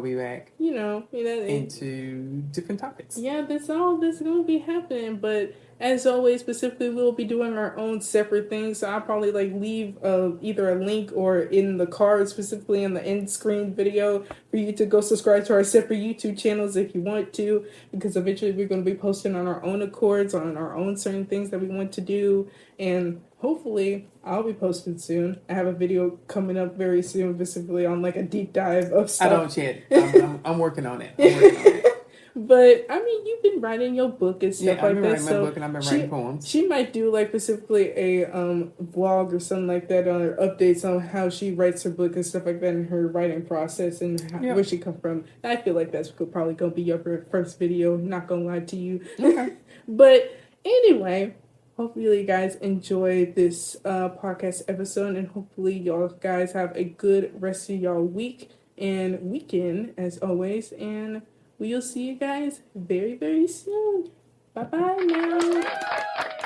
be back. Into different topics. Yeah, that's all that's going to be happening. But as always, specifically, we'll be doing our own separate things. So I'll probably leave either a link or in the card, specifically in the end screen video, for you to go subscribe to our separate YouTube channels if you want to. Because eventually we're going to be posting on our own accords, on our own certain things that we want to do. And hopefully I'll be posting soon. I have a video coming up very soon, specifically on a deep dive of stuff. I don't yet. I'm working on it. But I mean, you've been writing your book and stuff like that. I've been writing my book and I've been writing poems. She might do specifically a vlog or something like that, or updates on how she writes her book and stuff like that, and her writing process and where she come from. I feel like that's probably gonna be your first video. Not gonna lie to you. Okay. But anyway. Hopefully you guys enjoyed this podcast episode, and hopefully y'all guys have a good rest of y'all week and weekend, as always. And we'll see you guys very, very soon. Bye-bye now.